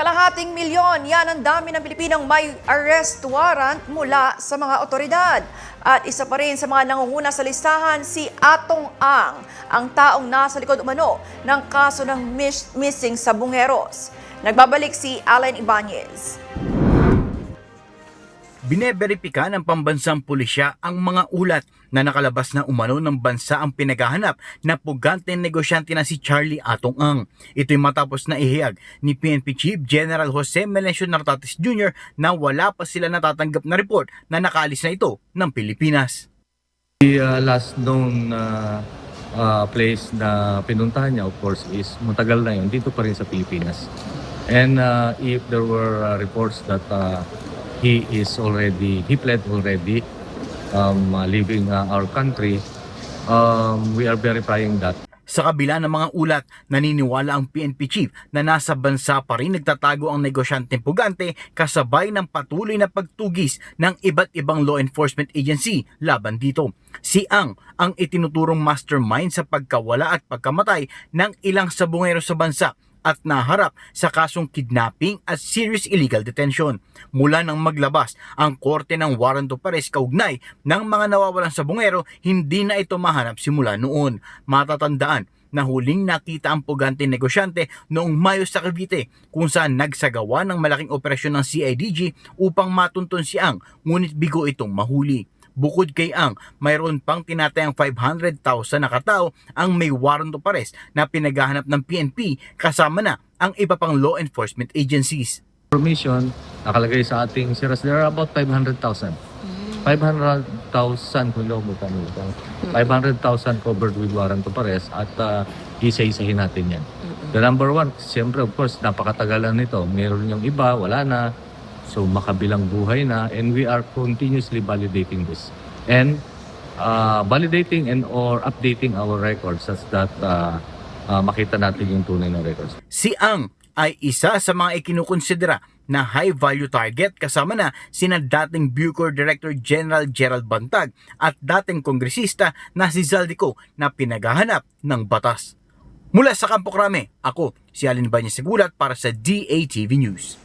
Kalahating milyon, yan ang dami ng Pilipinong may arrest warrant mula sa mga otoridad. At isa pa rin sa mga nangunguna sa listahan, si Atong ang taong nasa likod umano ng kaso ng missing sa Bungeros. Nagbabalik si Alan Ibanez. Bineberipika ng pambansang pulisya ang mga ulat na nakalabas na umano ng bansa ang pinaghahanap na pugante negosyante na si Charlie Atong Ang. Ito'y matapos na ihiyag ni PNP Chief General Jose Melencio Nartates Jr. na wala pa sila natatanggap na report na nakaalis na ito ng Pilipinas. The last known place na pinuntahan niya, of course, is matagal na yun, dito pa rin sa Pilipinas. And if there were reports that he pled already leaving our country, we are verifying that. Sa kabila ng mga ulat, naniniwala ang PNP chief na nasa bansa pa rin nagtatago ang negosyanteng pugante kasabay ng patuloy na pagtugis ng iba't ibang law enforcement agency laban dito. Si ang itinuturong mastermind sa pagkawala at pagkamatay ng ilang sabungero sa bansa at naharap sa kasong kidnapping at serious illegal detention. Mula nang maglabas ang korte ng warrant of arrest kaugnay ng mga nawawalang sabungero, hindi na ito mahanap simula noon. Matatandaan na huling nakita ang pugante negosyante noong Mayo sa Cavite, kung saan nagsagawa ng malaking operasyon ng CIDG upang matuntun si Ang, ngunit bigo itong mahuli. Bukod kay Ang, mayroon pang tinatayang 500,000 na katao ang may warrant of arrest na pinaghahanap ng PNP, kasama na ang iba pang law enforcement agencies. Information nakalagay sa ating series, there are about 500,000. 500,000 kilometer. 500,000 covered with warrant of arrest at isa-isahin natin yan. The number one, siyempre of course, napakatagalan nito. Meron yung iba, wala na. So makabilang buhay na, and we are continuously validating this and validating and or updating our records such that makita natin yung tunay na records. Si Ang ay isa sa mga ikinukonsidera na high value target, kasama na sina dating Bucor Director General Gerald Bantag at dating kongresista na si Zaldico na pinaghahanap ng batas. Mula sa Kampo Krame, ako si Alan Ibanez Segulat para sa DATV News.